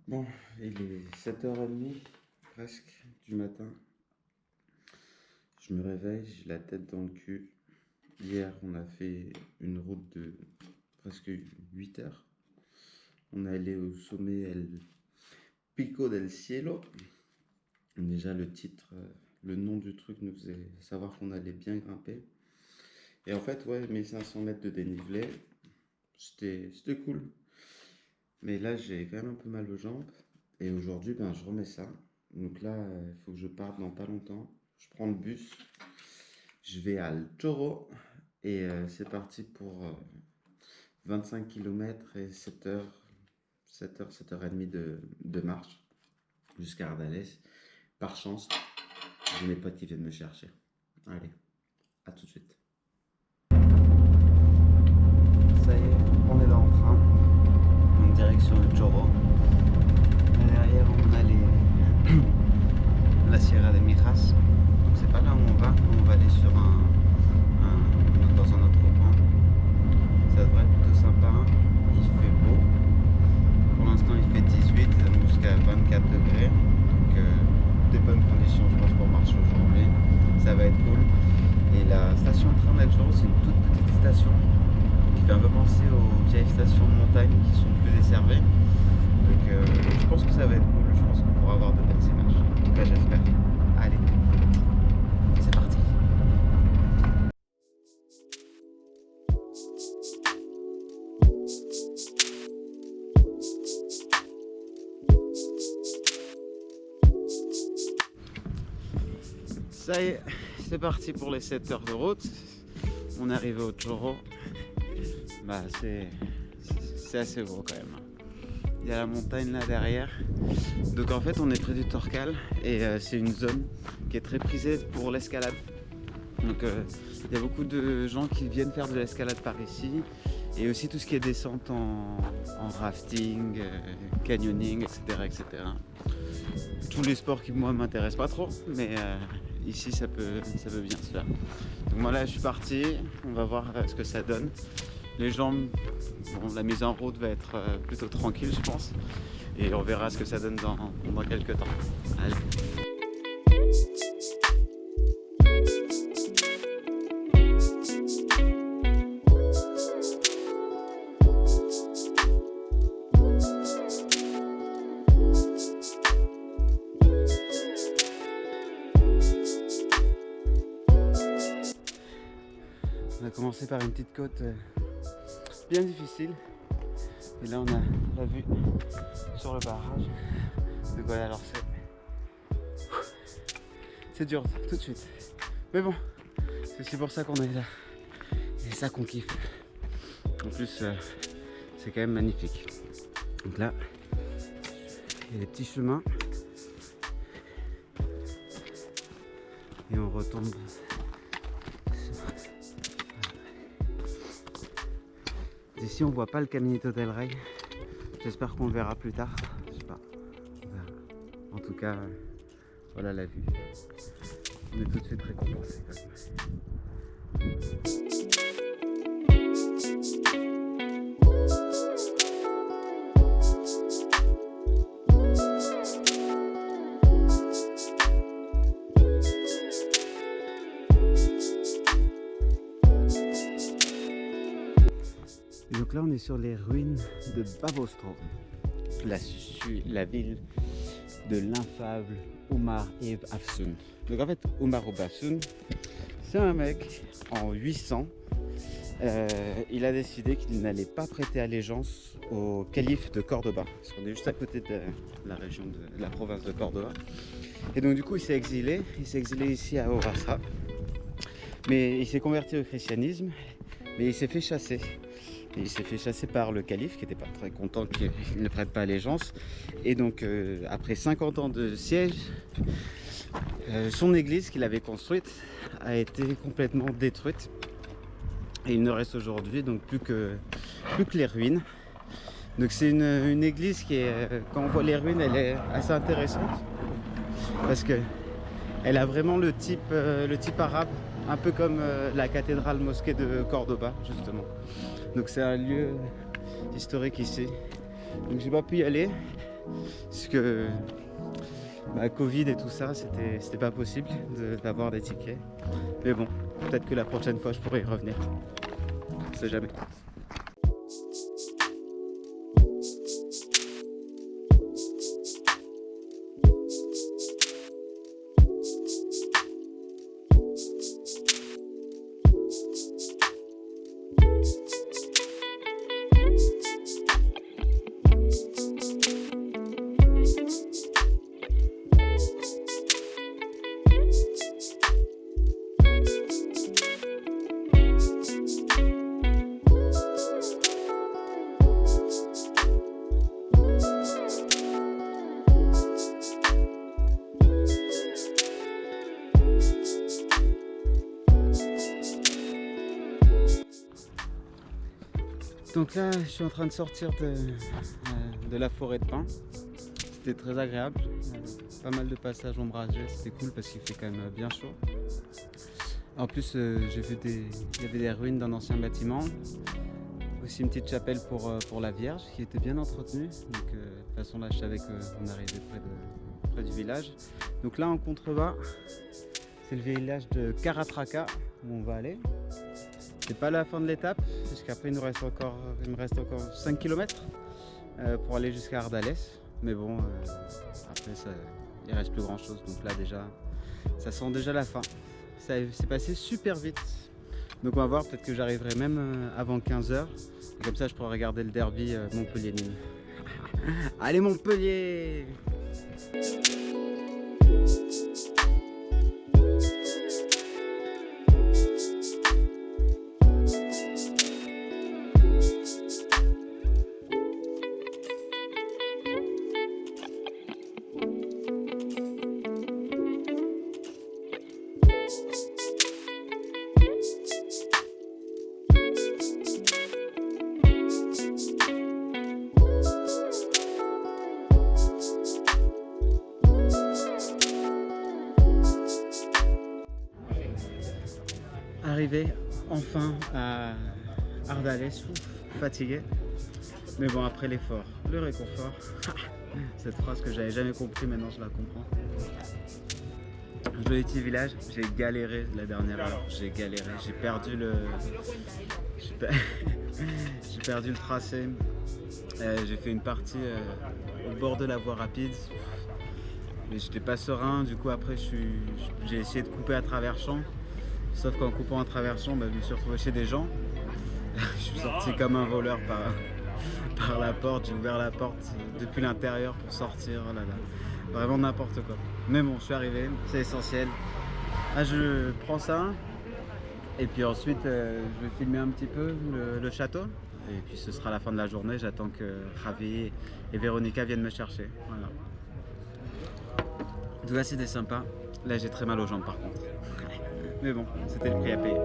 Bon, il est 7h30 presque du matin. Je me réveille, j'ai la tête dans le cul. Hier, on a fait une route de presque 8 heures. On est allé au sommet El Pico del Cielo. Déjà, le titre, le nom du truc nous faisait savoir qu'on allait bien grimper. Et en fait, ouais, 1500 mètres de dénivelé, c'était cool. Mais là, j'ai quand même un peu mal aux jambes. Et aujourd'hui, je remets ça. Donc là, il faut que je parte dans pas longtemps. Je prends le bus. Je vais à El Chorro. Et c'est parti pour 25 km et 7h30 de marche jusqu'à Ardales. Par chance, j'ai mes potes qui viennent me chercher. Allez, à tout de suite. Ça y est, on est dans le train. En direction de Chorro. Et derrière, on a la Sierra de Mijas. Donc c'est pas là où on va aller sur dans un autre coin. Ça devrait être plutôt sympa. Il fait beau. Pour l'instant, il fait 18 jusqu'à 24 degrés. Donc des bonnes conditions, je pense, pour marcher aujourd'hui. Ça va être cool. Et la station de train d'El Chorro, c'est une toute petite station qui fait un peu penser aux vieilles stations de montagne qui sont plus desservies. Donc je pense que ça va être cool. Je pense qu'on pourra avoir de belles images. En tout cas, j'espère. Allez, c'est parti. Ça y est, c'est parti pour les 7 heures de route. On est arrivé au Chorro. C'est assez gros quand même. Il y a la montagne là derrière. Donc en fait on est près du Torcal et c'est une zone qui est très prisée pour l'escalade. Donc il y a beaucoup de gens qui viennent faire de l'escalade par ici. Et aussi tout ce qui est descente en rafting, canyoning, etc. Tous les sports qui moi m'intéressent pas trop, mais ici ça peut bien se faire. Donc moi là je suis parti, on va voir ce que ça donne. Les jambes, bon, la mise en route va être plutôt tranquille je pense. Et on verra ce que ça donne dans quelques temps. Allez. On a commencé par une petite côte bien difficile. Et là on a la vue sur le barrage. Donc voilà, alors c'est dur tout de suite. Mais bon, c'est aussi pour ça qu'on est là. Et ça qu'on kiffe. En plus, c'est quand même magnifique. Donc là, il y a des petits chemins. Et on retombe. Ici on voit pas le Caminito del Rey. J'espère qu'on le verra plus tard. Je sais pas. On verra. En tout cas, voilà la vue. On est tout de suite récompensé quand même. Donc là on est sur les ruines de Bavostro, la ville de l'infable Omar Ibn Afsun. Donc en fait Omar Ibn Afsun, c'est un mec en 800, il a décidé qu'il n'allait pas prêter allégeance au calife de Cordoba, parce qu'on est juste à côté de la région de la province de Cordoba. Et donc du coup il s'est exilé ici à Orassa, mais il s'est converti au christianisme, mais il s'est fait chasser. Et il s'est fait chasser par le calife qui n'était pas très content qu'il ne prête pas allégeance. Et donc après 50 ans de siège, son église qu'il avait construite a été complètement détruite. Et il ne reste aujourd'hui donc plus que les ruines. Donc c'est une église qui est, quand on voit les ruines, elle est assez intéressante. Parce que elle a vraiment le type arabe, un peu comme la cathédrale mosquée de Cordoba justement. Donc c'est un lieu historique ici. Donc j'ai pas pu y aller, Parce que Covid et tout ça, c'était pas possible d'avoir des tickets. Mais bon, peut-être que la prochaine fois je pourrai y revenir. On sait jamais. Donc là, je suis en train de sortir de la forêt de pins. C'était très agréable. Pas mal de passages ombragés, c'était cool parce qu'il fait quand même bien chaud. En plus, j'ai vu il y avait des ruines d'un ancien bâtiment. Aussi une petite chapelle pour la Vierge qui était bien entretenue. Donc de toute façon là, je savais qu'on arrivait près du village. Donc là, en contrebas, c'est le village de Karatraka où on va aller. C'est pas la fin de l'étape, puisqu'après il me reste encore 5 km pour aller jusqu'à Ardales. Mais bon, après il reste plus grand chose. Donc là déjà, ça sent déjà la fin. Ça s'est passé super vite. Donc on va voir, peut-être que j'arriverai même avant 15 h. Comme ça je pourrai regarder le derby Montpellier-Nîmes. Allez Montpellier! Arrivé enfin à Ardales, fatigué, mais bon, après l'effort, le réconfort. Cette phrase que j'avais jamais compris, maintenant je la comprends. Joli petit village, j'ai galéré la dernière heure, j'ai perdu le j'ai perdu le tracé. J'ai fait une partie au bord de la voie rapide, mais j'étais pas serein. Du coup après j'ai essayé de couper à travers champs. Sauf qu'en coupant un traversant, je me suis retrouvé chez des gens. Je suis sorti comme un voleur par la porte. J'ai ouvert la porte depuis l'intérieur pour sortir. Oh là là. Vraiment n'importe quoi. Mais bon, je suis arrivé, c'est essentiel. Là, je prends ça. Et puis ensuite, je vais filmer un petit peu le château. Et puis ce sera la fin de la journée. J'attends que Javi et Véronica viennent me chercher. Voilà. En tout cas, c'était sympa. Là, j'ai très mal aux jambes par contre. Mais bon, c'était le prix à payer.